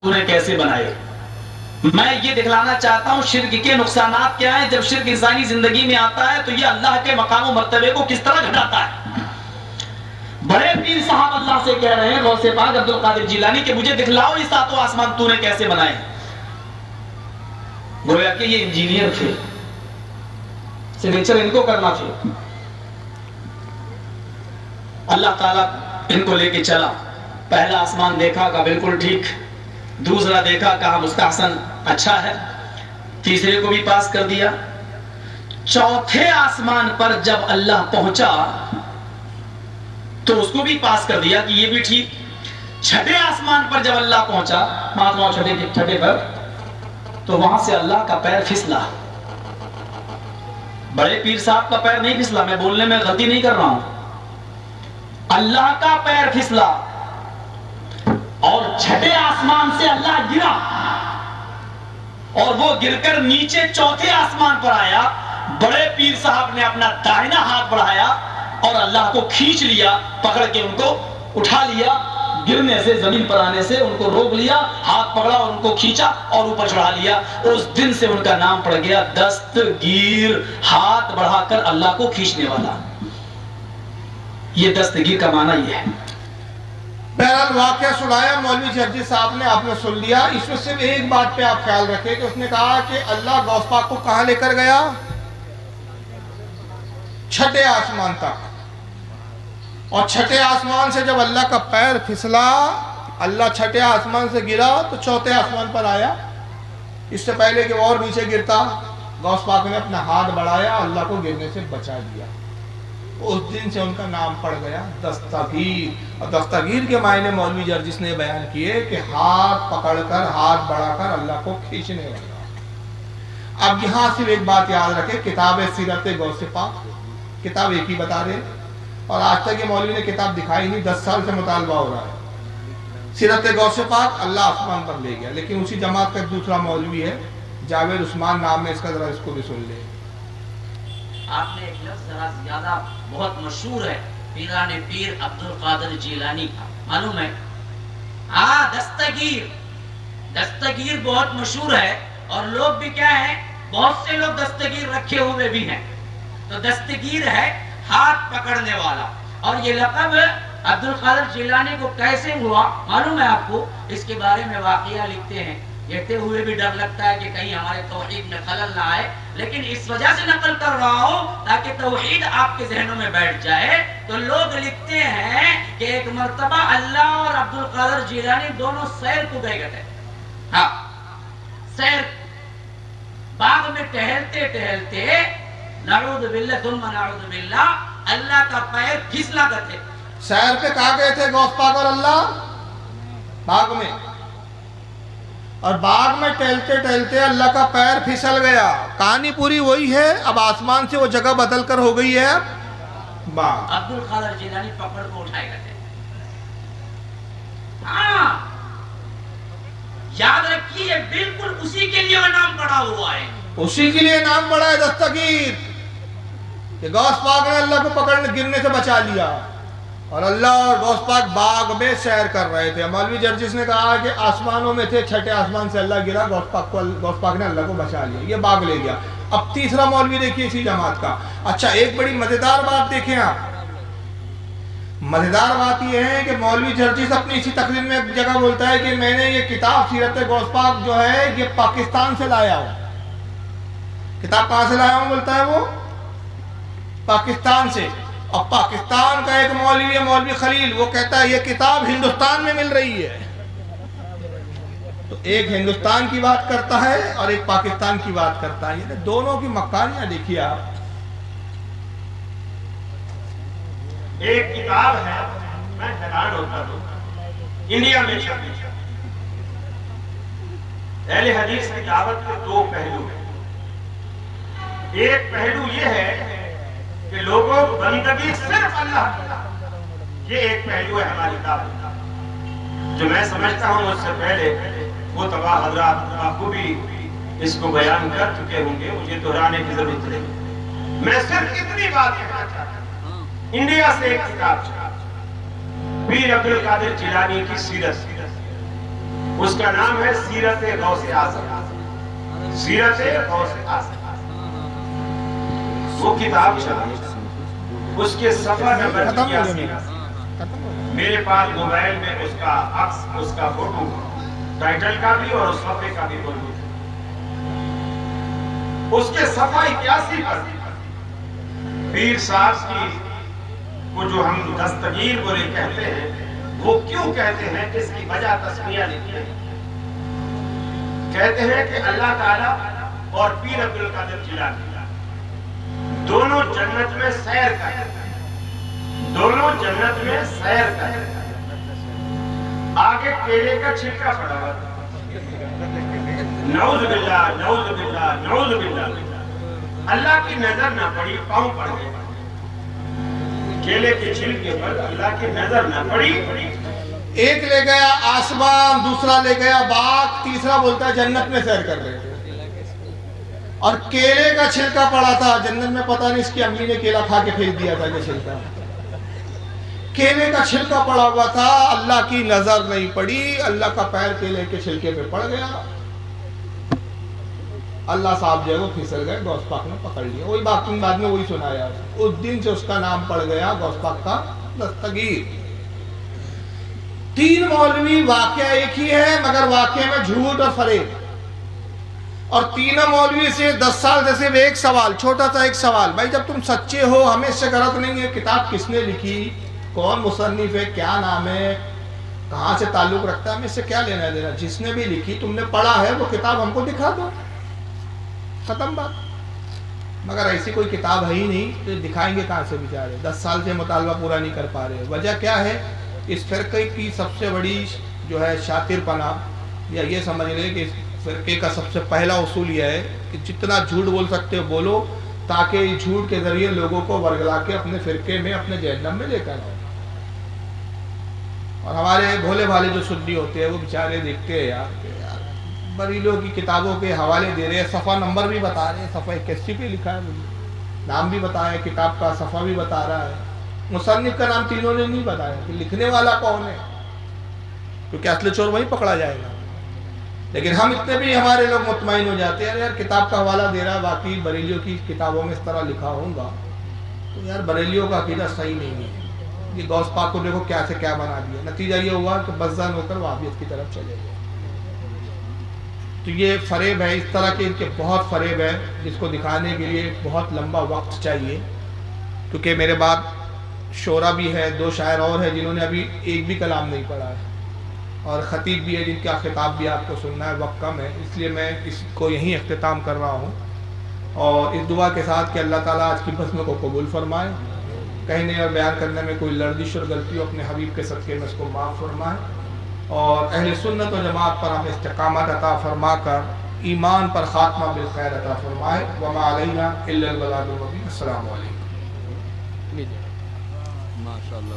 तूने कैसे बनाए। मैं ये दिखलाना चाहता हूँ शिर्क के नुकसानात क्या हैं। जब शिर्क इंसानी जिंदगी में आता है तो ये अल्लाह के मकाम और मर्तबे को किस तरह घटाता है। बड़े पीर साहब अल्लाह से कह रहे हैं, गौसे पाक अब्दुल कादिर जिलानी, के मुझे दिखलाओ ये सातों आसमान तूने कैसे बनाए। गोया कि ये इंजीनियर थे, सिग्नेचर इनको करना थे। अल्लाह ताला इनको लेके चला। पहला आसमान देखा, का बिल्कुल ठीक। दूसरा देखा, कहा मुस्तहसन, अच्छा है। तीसरे को भी पास कर दिया। चौथे आसमान पर जब अल्लाह पहुंचा तो उसको भी पास कर दिया कि ये भी ठीक। छठे आसमान पर जब अल्लाह पहुंचा, महात्मा छठे पर, तो वहां से अल्लाह का पैर फिसला। बड़े पीर साहब का पैर नहीं फिसला, मैं बोलने में गलती नहीं कर रहा हूं। अल्लाह का पैर फिसला और छठे आसमान से अल्लाह गिरा और वो गिरकर नीचे चौथे आसमान पर आया। बड़े पीर साहब ने अपना दाहिना हाथ बढ़ाया और अल्लाह को खींच लिया, पकड़ के उनको उठा लिया। गिरने से, जमीन पर आने से उनको रोक लिया, हाथ पकड़ा और उनको खींचा और ऊपर चढ़ा लिया। उस दिन से उनका नाम पड़ गया दस्तगीर, हाथ बढ़ाकर अल्लाह को खींचने वाला। ये दस्तगीर का माना ये है। बहरहाल वाकया सुनाया मौलवी जर्जी साहब ने, आपने सुन लिया। इसमें सिर्फ एक बात पे आप ख्याल रखें कि उसने कहा कि अल्लाह गौस पाक को कहां लेकर गया? छठे आसमान तक। और छठे आसमान से जब अल्लाह का पैर फिसला, अल्लाह छठे आसमान से गिरा तो चौथे आसमान पर आया। इससे पहले कि वो और नीचे गिरता, गौस पाक ने अपना हाथ बढ़ाया, अल्लाह को गिरने से बचा दिया। उस दिन से उनका नाम पड़ गया दस्तगीर। और दस्तगीर के मायने मौलवी जर्जिस ने बयान किए कि हाथ पकड़कर, हाथ बढ़ाकर अल्लाह को खींचने वाला। अब यहां सिर्फ एक बात याद रखें, किताब सीरत गौसे पाक, किताब एक ही बता रहे और आज तक ये मौलवी ने किताब दिखाई नहीं। 10 साल से मुतालबा हो रहा है। सीरत गौसे पाक, अल्लाह आसमान पर ले गया। लेकिन उसी जमात का दूसरा मौलवी है, जावेद उस्मान नाम है इसका, जरा इसको भी सुन ले। आपने एक लफ्ज़ जरा ज्यादा बहुत मशहूर है, पीराने पीर अब्दुल कादिर जिलानी का, मालूम है? हाँ, दस्तगीर। दस्तगीर बहुत मशहूर है और लोग भी क्या है, बहुत से लोग दस्तगीर रखे हुए भी हैं। तो दस्तगीर है हाथ पकड़ने वाला। और ये लक़ब अब्दुल कादिर जिलानी को कैसे हुआ मालूम है आपको? इसके बारे में वाक़िया लिखते हैं। कहते हुए भी डर लगता है कि कहीं हमारे तौहीद में खलल ना आए, लेकिन इस वजह से नकल कर रहा हूं ताकि तौहीद आपके जहनों में बैठ जाए। तो लोग लिखते हैं कि एक मर्तबा अल्लाह और अब्दुल कादिर जिलानी दोनों सैर को गए थे। हाँ, सैर, बाग में टहलते टहलते नऊज़ु बिल्लाह सुम्मा नऊज़ु बिल्लाह, अल्लाह का पैर फिसला करते। सैर पे कहा गए थे गौस पाक और अल्लाह? बाग में। और बाग में टहलते टहलते अल्लाह का पैर फिसल गया। कहानी पूरी वही है। अब आसमान से वो जगह बदल कर हो गई है बाग। अब्दुल कादिर जिलानी पकड़ को उठाए गए। हाँ, याद रखिए, बिल्कुल उसी के लिए नाम पड़ा हुआ है। उसी के लिए नाम पड़ा है दस्तगीर कि गौस पाक ने अल्लाह को पकड़ने, गिरने से बचा लिया। और अल्लाह और गौस पाक बाग में सैर कर रहे थे। मौलवी जर्जिस ने कहा कि आसमानों में थे, छठे आसमान से अल्लाह गिरा, गौस पाक ने अल्लाह को बचा लिया, ये बाग ले गया। अब तीसरा मौलवी देखिए इसी जमात का। अच्छा, एक बड़ी मजेदार बात देखें आप। मजेदार बात यह है कि मौलवी जर्जिस अपनी इसी तकरीर में एक जगह बोलता है कि मैंने ये किताब सीरत गौस पाक जो है ये पाकिस्तान से लाया हूं। किताब कहां से लाया हूं बोलता है वो? पाकिस्तान से। और पाकिस्तान का एक मौलवी है, मौलवी खलील, वो कहता है ये किताब हिंदुस्तान में मिल रही है। तो एक हिंदुस्तान की बात करता है और एक पाकिस्तान की बात करता है। ये दोनों की मकानियां देखिए आप। एक किताब है, मैं हैरान होता हूं, इंडिया में छपी। अहले हदीस की दावत के दो पहलू हैं। एक पहलू यह है कि लोगों को बंदगी सिर्फ अल्लाह, ये एक पहलू है हमारी दावत। जो मैं समझता हूँ उससे पहले वो तबाह हजरात बाखूबी इसको बयान कर चुके होंगे, मुझे दोहराने की जरूरत नहीं। मैं सिर्फ इतनी बात कहना चाहता हूँ। इंडिया से एक किताब पीर अब्दुल कादिर जिलानी की सीरत, उसका नाम है सीरत गौसे आज़म। सीरत गौसे आज़म वो किताब चली, उसके सफा नंबर 81 मेरे पास मोबाइल में उसका अक्स, उसका फोटो, टाइटल का भी और उस सफे का भी फोटो। उसके सफा 81 पर पीर साहब की वो जो हम दस्तगीर बोले कहते हैं, वो क्यों कहते हैं, किसकी वजह तस्मिया लिखी है। कहते हैं कि अल्लाह ताला और पीर अब्दुल कादिर जिलानी दोनों जन्नत में सैर कर, दोनों जन्नत में सैर कर। आगे केले का छिलका पड़ा हुआ, नऊज़ बिल्लाह, नऊज़ बिल्लाह, नऊज़ बिल्लाह। अल्लाह की नजर ना पड़ी, पांव पड़ गए केले के छिलके पर, अल्लाह की नजर ना पड़ी। एक ले गया आसमान, दूसरा ले गया बाग, तीसरा बोलता है जन्नत में सैर कर रहे थे। और केले का छिलका पड़ा था जन्नत में, पता नहीं इसकी अम्मी ने केला खा के फेंक दिया था ये छिलका। केले का छिलका पड़ा हुआ था, अल्लाह की नजर नहीं पड़ी, अल्लाह का पैर केले के छिलके पे पड़ गया। अल्लाह साहब जो है वो फिसल गए, गौस पाक ने पकड़ लिया। वही बाकी बाद में वही सुनाया, उस दिन से उसका नाम पड़ गया गौस पाक का दस्तगीर। 3 मौलवी, वाकया एक ही है मगर वाकये में झूठ और फरेब। और तीनों मौलवी से 10 साल से सिर्फ एक सवाल, छोटा सा एक सवाल, भाई जब तुम सच्चे हो हमें इससे गलत नहीं है, किताब किसने लिखी, कौन मुसन्निफ है, क्या नाम है, कहाँ से ताल्लुक रखता है, हमें इससे क्या लेना देना। जिसने भी लिखी, तुमने पढ़ा है, वो किताब हमको दिखा दो, खत्म बात। मगर ऐसी कोई किताब है ही नहीं, तो दिखाएंगे कहाँ से बेचारे। 10 साल से मुतालबा पूरा नहीं कर पा रहे। वजह क्या है, इस फिरके की सबसे बड़ी जो है शातिरपना, या ये समझ ले कि इस फिरके का सबसे पहला उसूल यह है कि जितना झूठ बोल सकते हो बोलो, ताकि झूठ के जरिए लोगों को वर्गला के अपने फिरके में, अपने जहन्नम में लेकर आओ। और हमारे भोले भाले जो सुन्नी होते हैं वो बेचारे देखते हैं यार बरीलों की किताबों के हवाले दे रहे हैं, सफ़ा नंबर भी बता रहे हैं, सफ़ा 81 पे लिखा है, नाम भी बताया, किताब का सफ़ा भी बता रहा है, मुसन्निफ का नाम तीनों ने नहीं बताया कि लिखने वाला कौन है, क्योंकि असली चोर वही पकड़ा जाएगा। लेकिन हम इतने भी हमारे लोग मुतमईन हो जाते हैं, यार किताब का हवाला दे रहा है, बाकी बरेलियों की किताबों में इस तरह लिखा होगा, तो यार बरेलियों का अकीदा सही नहीं है। ये गौस पाक को देखो क्या से क्या बना दिया, नतीजा ये हुआ कि बज़्ज़न होकर वाहियत की तरफ चले गए। तो ये फरेब है, इस तरह के इनके बहुत फरेब है, जिसको दिखाने के लिए बहुत लंबा वक्त चाहिए। क्योंकि मेरे बाद शोरा भी है, 2 शायर और हैं जिन्होंने अभी एक भी कलाम नहीं पढ़ा है, और ख़तीब भी है जिनका खिताब भी आपको सुनना है, वक्त कम है, इसलिए मैं इसको यहीं अख्तिताम कर रहा हूँ। और इस दुआ के साथ कि अल्लाह ताला आज की बज़्म को कबूल फरमाए, कहने और बयान करने में कोई लर्जिश और गलती हो अपने हबीब के सदक़े में उसको माफ़ फरमाए, और अहले सुन्नत व जमात पर हमें इस्तिक़ामत अता फरमा कर ईमान पर ख़ात्मा बिल खैर अता फरमाए। वमा अलैना इल्लल बलागुल मुबीन। अस्सलामु अलैकुम। माशाअल्लाह।